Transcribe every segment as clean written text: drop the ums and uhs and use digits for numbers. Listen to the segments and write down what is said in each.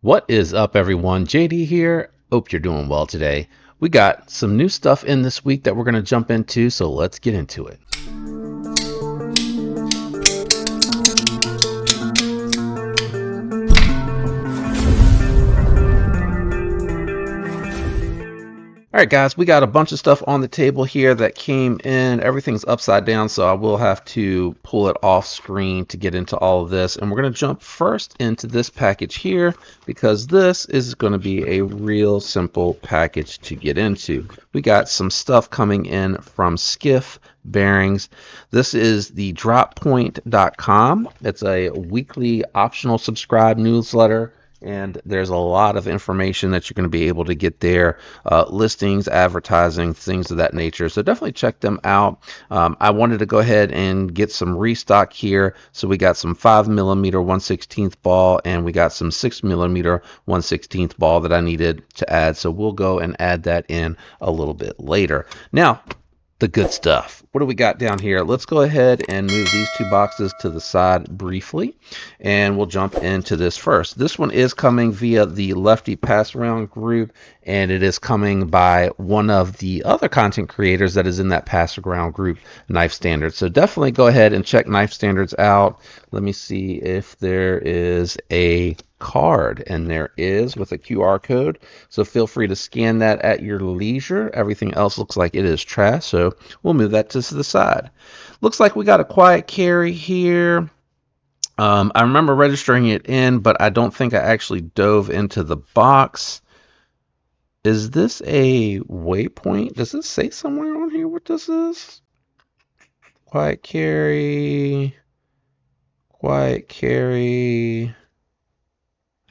What is up, everyone? JD here. Hope you're doing well today. We got some new stuff in this week that we're going to jump into, so let's get into it. All right, guys, we got a bunch of stuff on the table here that came in. Everything's upside down, so I will have to pull it off screen to get into all of this. And we're going to jump first into this package here because this is going to be a real simple package to get into. We got some stuff coming in from Skiff Bearings. This is the droppoint.com. It's a weekly optional subscribe newsletter. And there's a lot of information that you're going to be able to get there, listings, advertising, things of that nature. So definitely check them out. I wanted to go ahead and get some restock here. So we got some 5mm 1/16 ball, and we got some 6mm 1/16 ball that I needed to add. So we'll go and add that in a little bit later. Now, the good stuff. What do we got down here? Let's go ahead and move these two boxes to the side briefly, and we'll jump into this first. This one is coming via the Lefty Pass Around group, and it is coming by one of the other content creators that is in that Pass Around group, Knife Standards. So definitely go ahead and check Knife Standards out. Let me see if there is a card, and there is, with a QR code, so feel free to scan that at your leisure. Everything else looks like it is trash, so we'll move that to the side. Looks like we got a quiet carry here. I remember registering it in, but I don't think I actually dove into the box. Is this a waypoint? Does it say somewhere on here what this is? Quiet carry.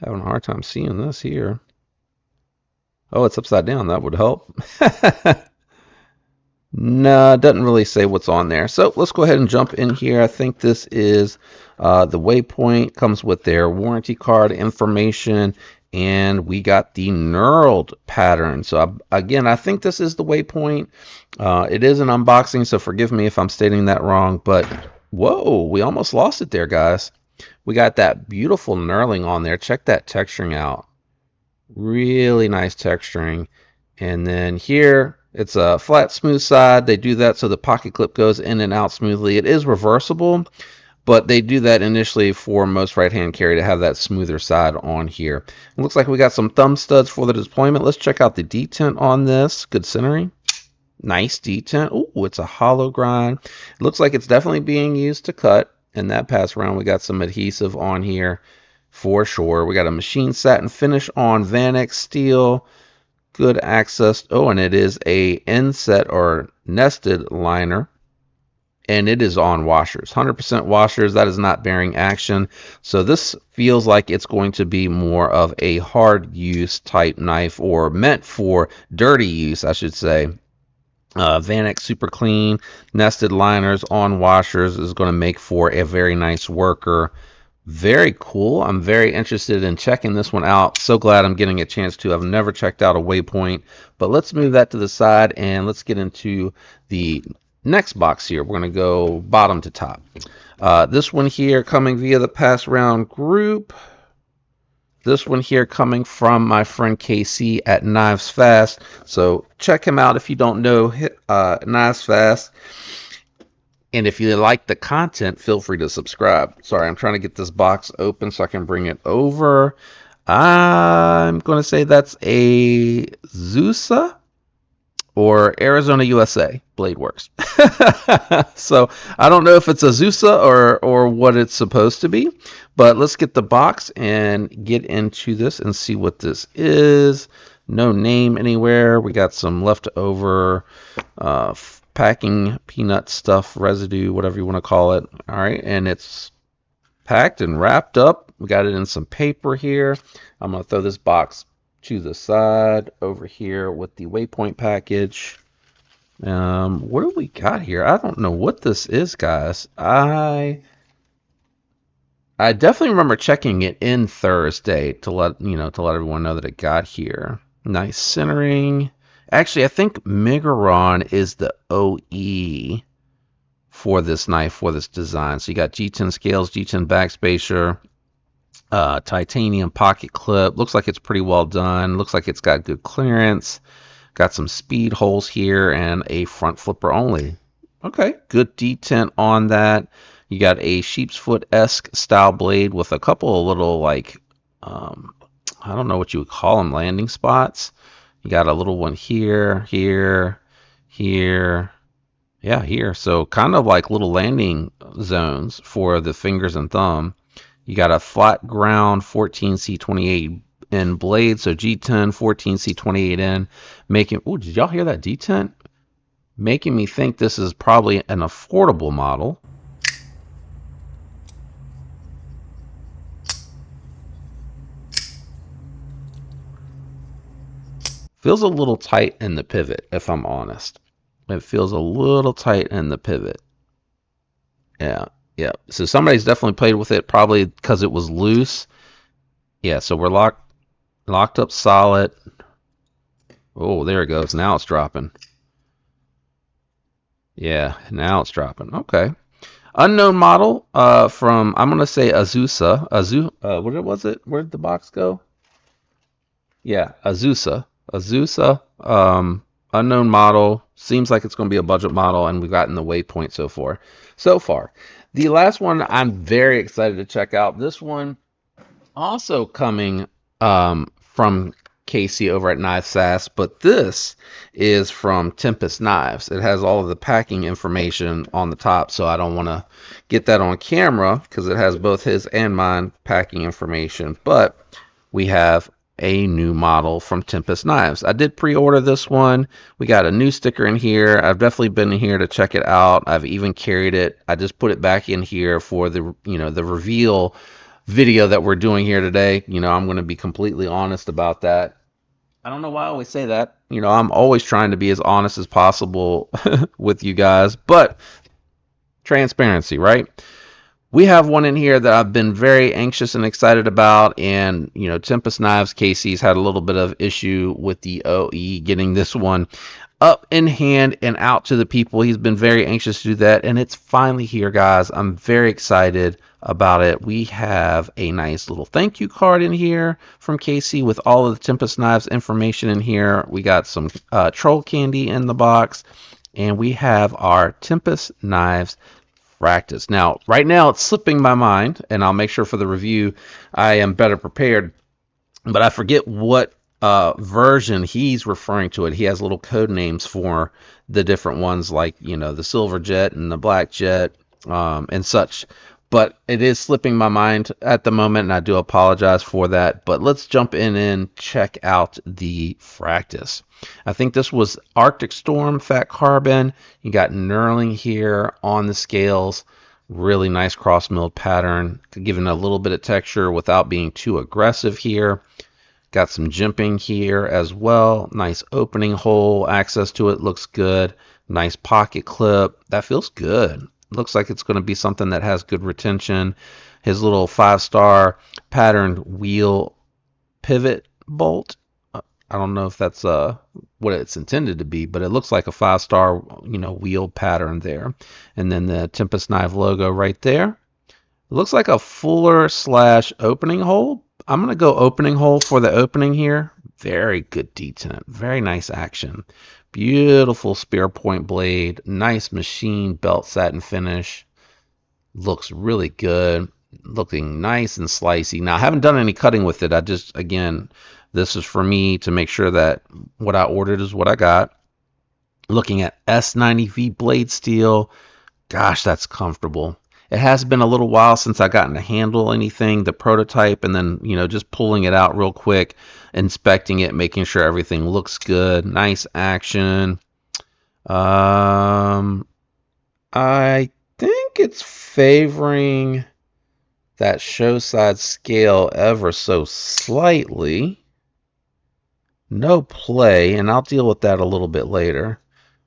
Having a hard time seeing this here. Oh, it's upside down. That would help. No, it doesn't really say what's on there. So let's go ahead and jump in here. I think this is the waypoint. Comes with their warranty card information. And we got the knurled pattern. So again, I think this is the waypoint. It is an unboxing, so forgive me if I'm stating that wrong. But whoa, we almost lost it there, guys. We got that beautiful knurling on there. Check that texturing out. Really nice texturing. And then here, it's a flat, smooth side. They do that so the pocket clip goes in and out smoothly. It is reversible, but they do that initially for most right-hand carry to have that smoother side on here. It looks like we got some thumb studs for the deployment. Let's check out the detent on this. Good centering. Nice detent. Oh, it's a hollow grind. It looks like it's definitely being used to cut. And that pass around, we got some adhesive on here for sure. We got a machine satin finish on Vanex steel. Good access. Oh, and it is a inset or nested liner. And it is on washers. 100% washers. That is not bearing action. So this feels like it's going to be more of a hard use type knife, or meant for dirty use, I should say. Vanex super clean nested liners on washers is going to make for a very nice worker. Very cool. I'm very interested in checking this one out. So glad I'm getting a chance to. I've never checked out a waypoint, but let's move that to the side and let's get into the next box here. We're going to go bottom to top. This one here coming via the Pass Around group. This one here coming from my friend KC at Knives Fast. So check him out if you don't know Knives Fast. And if you like the content, feel free to subscribe. Sorry, I'm trying to get this box open so I can bring it over. I'm going to say that's a AZusa or Arizona USA Blade Works. So I don't know if it's a AZusa or what it's supposed to be, but let's get the box and get into this and see what this is. No name anywhere. We got some leftover packing peanut stuff, residue, whatever you want to call it. All right, and it's packed and wrapped up. We got it in some paper here. I'm going to throw this box to the side over here with the waypoint package. What do we got here? I don't know what this is, guys. I definitely remember checking it in Thursday to let everyone know that it got here. Nice centering. Actually, I think Megaron is the OE for this knife, for this design. So you got G10 scales, G10 backspacer. Titanium pocket clip. Looks like it's pretty well done. Looks like it's got good clearance. Got some speed holes here and a front flipper only. Okay, good detent on that. You got a sheep's foot-esque style blade with a couple of little um, I don't know what you would call them, landing spots. You got a little one here, here, here, yeah, here. So kind of like little landing zones for the fingers and thumb. You got a flat ground 14C28 in blade, so G10 14C28 in, making. Oh, did y'all hear that detent? Making me think this is probably an affordable model. Feels a little tight in the pivot, if I'm honest. It feels a little tight in the pivot. Yeah, yeah. So somebody's definitely played with it, probably because it was loose. Yeah, so we're locked up solid. Oh, there it goes. Now it's dropping. Yeah, now it's dropping. Okay. Unknown model from, I'm going to say AZusa. What was it? Where'd the box go? Yeah, AZusa. AZusa. Unknown model. Seems like it's going to be a budget model, and we've gotten the waypoint so far. The last one I'm very excited to check out. This one also coming from Casey over at Knife Sass, but this is from Tempest Knives. It has all of the packing information on the top, so I don't want to get that on camera because it has both his and mine packing information. But we have a new model from Tempest Knives. I did pre-order this one. We got a new sticker in here. I've definitely been in here to check it out. I've even carried it. I just put it back in here for the the reveal video that we're doing here today. I'm going to be completely honest about that. I don't know why I always say that. I'm always trying to be as honest as possible with you guys, but transparency, right? We have one in here that I've been very anxious and excited about, and Tempest Knives Casey's had a little bit of issue with the OE getting this one up in hand and out to the people. He's been very anxious to do that, and it's finally here, guys. I'm very excited about it. We have a nice little thank you card in here from Casey with all of the Tempest Knives information in here. We got some troll candy in the box, and we have our Tempest Knives Fractus. Now, right now it's slipping my mind, and I'll make sure for the review I am better prepared, but I forget what version he's referring to it. He has little code names for the different ones, like the silver jet and the black jet and such. But it is slipping my mind at the moment, and I do apologize for that. But let's jump in and check out the Fractus. I think this was Arctic Storm Fat Carbon. You got knurling here on the scales. Really nice cross milled pattern, giving a little bit of texture without being too aggressive here. Got some jimping here as well. Nice opening hole. Access to it looks good. Nice pocket clip. That feels good. Looks like it's going to be something that has good retention. His little 5-star patterned wheel pivot bolt. I don't know if that's what it's intended to be, but it looks like a 5-star wheel pattern there. And then the Tempest Knife logo right there. It looks like a fuller / opening hole. I'm going to go opening hole for the opening here. Very good detent. Very nice action. Beautiful spear point blade. Nice machine belt satin finish. Looks really good. Looking nice and slicey. Now, I haven't done any cutting with it. Again, this is for me to make sure that what I ordered is what I got. Looking at S90V blade steel. Gosh, that's comfortable. It has been a little while since I gotten to handle anything, the prototype, and then, just pulling it out real quick, inspecting it, making sure everything looks good. Nice action. I think it's favoring that show side scale ever so slightly. No play, and I'll deal with that a little bit later.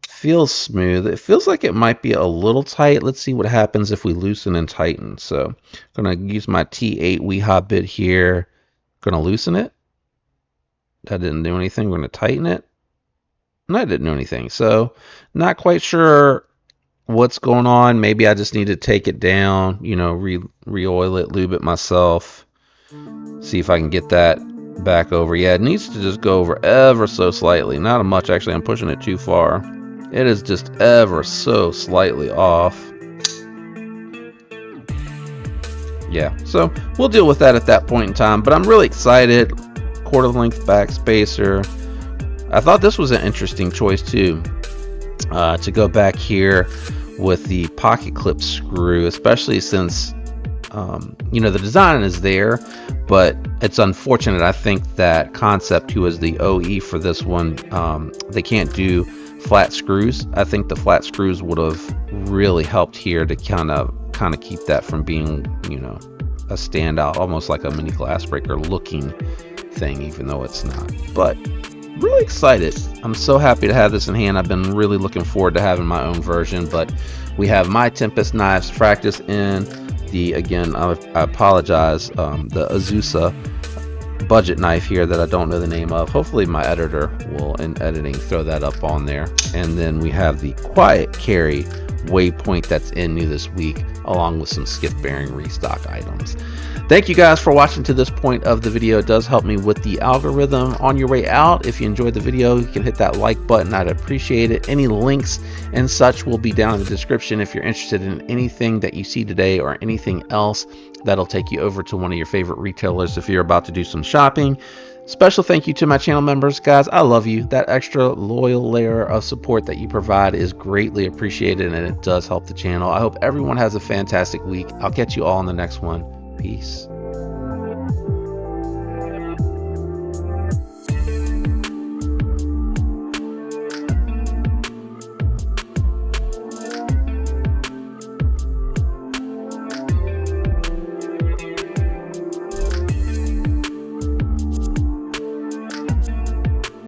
Feels smooth. It feels like it might be a little tight. Let's see what happens if we loosen and tighten. So I'm going to use my T8 Weehaw bit here. Going to loosen it. That didn't do anything. We're going to tighten it. And that didn't do anything. So not quite sure what's going on. Maybe I just need to take it down, re-oil it, lube it myself. See if I can get that back over. Yeah, it needs to just go over ever so slightly. Not much, actually. I'm pushing it too far. It is just ever so slightly off. Yeah, so we'll deal with that at that point in time. But I'm really excited. Quarter length back spacer. I thought this was an interesting choice too. To go back here with the pocket clip screw, especially since you know, the design is there, but it's unfortunate. I think that Concept, who is the OE for this one, they can't do flat screws. I think the flat screws would have really helped here to kind of keep that from being, you know, a standout, almost like a mini glass breaker looking thing, even though it's not. But really excited. I'm so happy to have this in hand. I've been really looking forward to having my own version. But we have my Tempest knives practice in the, again, I apologize, the AZusa budget knife here that I don't know the name of. Hopefully my editor will, in editing, throw that up on there. And then we have the Quiet Cary waypoint that's in new this week, along with some skiff bearing restock items. Thank you guys for watching to this point of the video. It does help me with the algorithm. On your way out, if you enjoyed the video, you can hit that like button. I'd appreciate it. Any links and such will be down in the description if you're interested in anything that you see today or anything else. That'll take you over to one of your favorite retailers if you're about to do some shopping. Special thank you to my channel members, guys. I love you. That extra loyal layer of support that you provide is greatly appreciated, and it does help the channel. I hope everyone has a fantastic week. I'll catch you all in the next one. Peace.